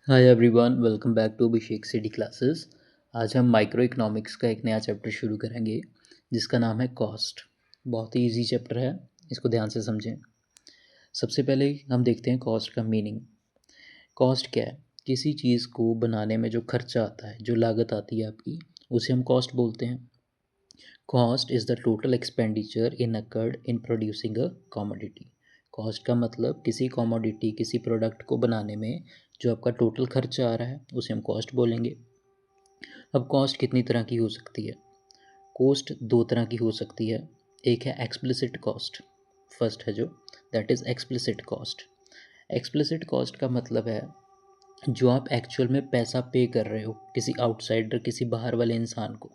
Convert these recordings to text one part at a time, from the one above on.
Hi everyone, welcome back to Abhishek city classes. आज हम micro economics का एक नया चैप्टर शुरू करेंगे जिसका नाम है कॉस्ट। बहुत ही इजी चैप्टर है, इसको ध्यान से समझें। सबसे पहले हम देखते हैं कॉस्ट का मीनिंग। कॉस्ट क्या है? किसी चीज़ को बनाने में जो खर्चा आता है, जो लागत आती है आपकी, उसे हम कॉस्ट बोलते हैं। Cost is the total expenditure incurred in producing a commodity. Cost का मतलब किसी कमोडिटी, किसी प्रोडक्ट को बनाने में जो आपका टोटल खर्चा आ रहा है उसे हम कॉस्ट बोलेंगे। अब कॉस्ट कितनी तरह की हो सकती है? कॉस्ट दो तरह की हो सकती है। एक है एक्सप्लिसिट कॉस्ट, फर्स्ट है जो, that is explicit cost. Explicit cost का मतलब है जो आप एक्चुअल में पैसा पे कर रहे हो किसी आउटसाइडर, किसी बाहर वाले इंसान को।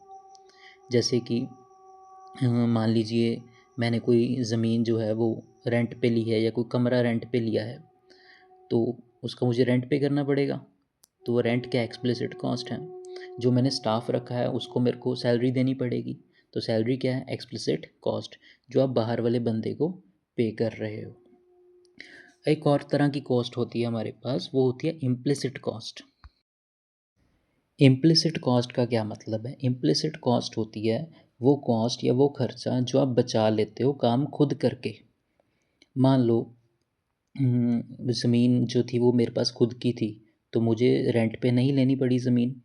जैसे कि मान लीजिए मैंने कोई ज़मीन जो है वो रेंट पे ली है या कोई कमरा रेंट पे लिया है, तो उसका मुझे रेंट पे करना पड़ेगा। तो वो रेंट क्या एक्सप्लिसिट कॉस्ट है। जो मैंने स्टाफ रखा है उसको मेरे को सैलरी देनी पड़ेगी, तो सैलरी क्या है? एक्सप्लिसिट कॉस्ट, जो आप बाहर वाले बंदे को पे कर रहे हो। एक और तरह की कॉस्ट होती है हमारे पास, वो होती है इम्प्लिसिट कॉस्ट। इम्प्लिसिट कॉस्ट का क्या मतलब है? इम्प्लिसिट कॉस्ट होती है वो कॉस्ट या वो खर्चा जो आप बचा लेते हो काम खुद करके। मान लो ज़मीन जो थी वो मेरे पास खुद की थी, तो मुझे रेंट पे नहीं लेनी पड़ी ज़मीन,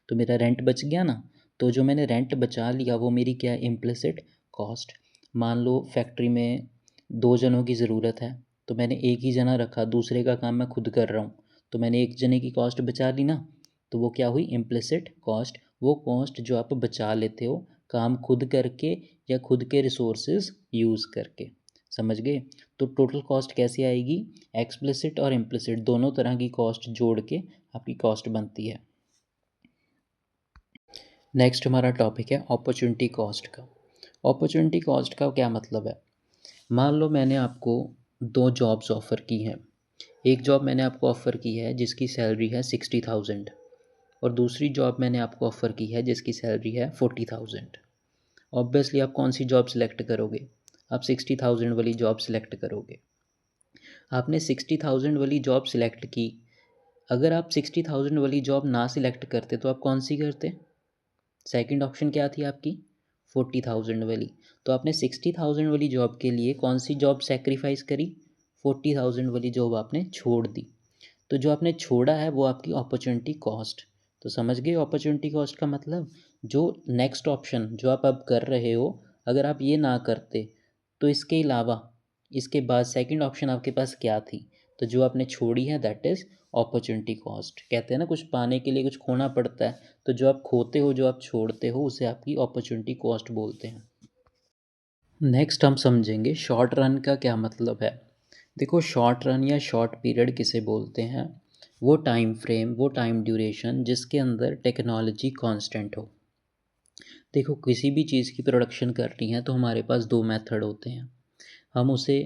तो मेरा रेंट बच गया ना। तो जो मैंने रेंट बचा लिया वो मेरी क्या है? Implicit cost. मान लो फैक्ट्री में 2 जनों की ज़रूरत है, तो मैंने एक ही जना रखा, दूसरे का काम मैं खुद कर रहा हूँ, तो मैंने एक जने की कॉस्ट बचा ली ना। तो वो क्या हुई? Implicit cost. वो कॉस्ट जो आप बचा लेते हो काम खुद करके या खुद के रिसोर्सेज यूज़ करके। समझ गए? तो टोटल कॉस्ट कैसे आएगी? एक्सप्लिसिट और इम्प्लिसिट दोनों तरह की कॉस्ट जोड़ के आपकी कॉस्ट बनती है। नेक्स्ट हमारा टॉपिक है अपॉर्चुनिटी कॉस्ट का। अपॉर्चुनिटी कॉस्ट का क्या मतलब है? मान लो मैंने आपको 2 जॉब्स ऑफ़र की हैं। एक जॉब मैंने आपको ऑफ़र की है जिसकी सैलरी है 60,000, और दूसरी जॉब मैंने आपको ऑफ़र की है जिसकी सैलरी है 40,000। ऑब्वियसली आप कौन सी जॉब सेलेक्ट करोगे? आप 60,000 वाली जॉब सेलेक्ट करोगे। आपने 60,000 वाली जॉब सिलेक्ट की। अगर आप 60,000 वाली जॉब ना सिलेक्ट करते तो आप कौन सी करते? सेकंड ऑप्शन क्या थी आपकी? 40,000 वाली। तो आपने 60,000 वाली जॉब के लिए कौन सी जॉब सेक्रीफाइस करी? 40,000 वाली जॉब आपने छोड़ दी। तो जो आपने छोड़ा है वो आपकी अपॉर्चुनिटी कॉस्ट। तो समझ गए अपॉर्चुनिटी कॉस्ट का मतलब? जो नेक्स्ट ऑप्शन जो आप अब कर रहे हो, अगर आप ये ना करते तो इसके अलावा, इसके बाद सेकंड ऑप्शन आपके पास क्या थी? तो जो आपने छोड़ी है दैट इज़ अपॉर्चुनिटी कॉस्ट। कहते हैं ना कुछ पाने के लिए कुछ खोना पड़ता है, तो जो आप खोते हो, जो आप छोड़ते हो, उसे आपकी अपॉर्चुनिटी कॉस्ट बोलते हैं। नेक्स्ट हम समझेंगे शॉर्ट रन का क्या मतलब है। देखो, शॉर्ट रन या शॉर्ट पीरियड किसे बोलते हैं? वो टाइम फ्रेम, वो टाइम ड्यूरेशन जिसके अंदर टेक्नोलॉजी कांस्टेंट हो। देखो, किसी भी चीज़ की प्रोडक्शन करनी है तो हमारे पास 2 मेथड होते हैं। हम उसे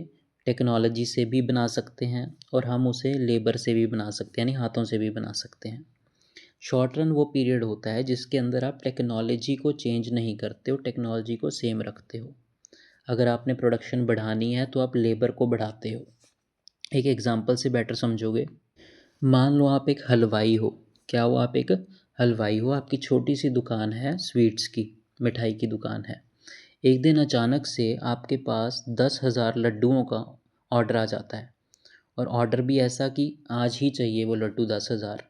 टेक्नोलॉजी से भी बना सकते हैं और हम उसे लेबर से भी बना सकते हैं, यानी हाथों से भी बना सकते हैं। शॉर्ट रन वो पीरियड होता है जिसके अंदर आप टेक्नोलॉजी को चेंज नहीं करते हो, टेक्नोलॉजी को सेम रखते हो। अगर आपने प्रोडक्शन बढ़ानी है तो आप लेबर को बढ़ाते हो। एक एग्जांपल से बेटर समझोगे। मान लो आप एक हलवाई हो। क्या हो? आप एक हलवाई हो, आपकी छोटी सी दुकान है, स्वीट्स की, मिठाई की दुकान है। एक दिन अचानक से आपके पास 10,000 लड्डुओं का ऑर्डर आ जाता है, और ऑर्डर भी ऐसा कि आज ही चाहिए वो लड्डू 10,000।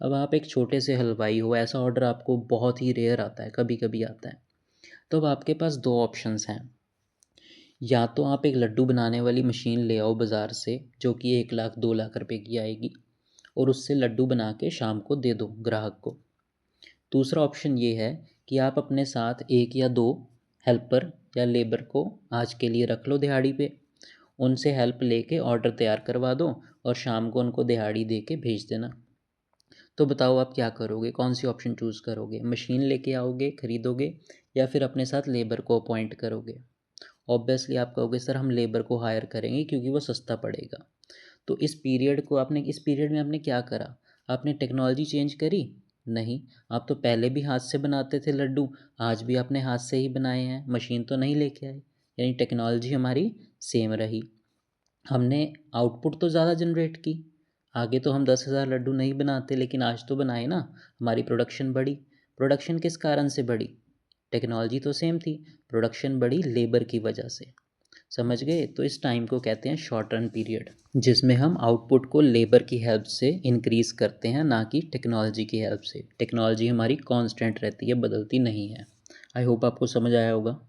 अब आप एक छोटे से हलवाई हो, ऐसा ऑर्डर आपको बहुत ही रेयर आता है, कभी कभी आता है। तो अब आपके पास 2 ऑप्शंस हैं। या तो आप एक लड्डू बनाने वाली मशीन ले आओ बाज़ार से, जो कि 1 लाख 2 लाख रुपए की आएगी, और उससे लड्डू बना के शाम को दे दो ग्राहक को। दूसरा ऑप्शन ये है कि आप अपने साथ 1 या 2 हेल्पर या लेबर को आज के लिए रख लो दिहाड़ी पे, उनसे हेल्प लेके ऑर्डर तैयार करवा दो और शाम को उनको दिहाड़ी दे के भेज देना। तो बताओ आप क्या करोगे? कौन सी ऑप्शन चूज़ करोगे? मशीन लेके आओगे, ख़रीदोगे, या फिर अपने साथ लेबर को अपॉइंट करोगे? ऑब्वियसली आप कहोगे सर हम लेबर को हायर करेंगे क्योंकि वो सस्ता पड़ेगा। तो इस पीरियड को आपने, इस पीरियड में आपने क्या करा? आपने टेक्नोलॉजी चेंज करी? नहीं। आप तो पहले भी हाथ से बनाते थे लड्डू, आज भी आपने हाथ से ही बनाए हैं, मशीन तो नहीं लेके आए। यानी टेक्नोलॉजी हमारी सेम रही। हमने आउटपुट तो ज़्यादा जनरेट की, आगे तो हम 10,000 लड्डू नहीं बनाते, लेकिन आज तो बनाए ना, हमारी प्रोडक्शन बढ़ी। प्रोडक्शन किस कारण से बढ़ी? टेक्नोलॉजी तो सेम थी, प्रोडक्शन बढ़ी लेबर की वजह से। समझ गए? तो इस टाइम को कहते हैं शॉर्ट रन पीरियड, जिसमें हम आउटपुट को लेबर की हेल्प से इंक्रीज़ करते हैं, ना कि टेक्नोलॉजी की हेल्प से। टेक्नोलॉजी हमारी कांस्टेंट रहती है, बदलती नहीं है। आई होप आपको समझ आया होगा।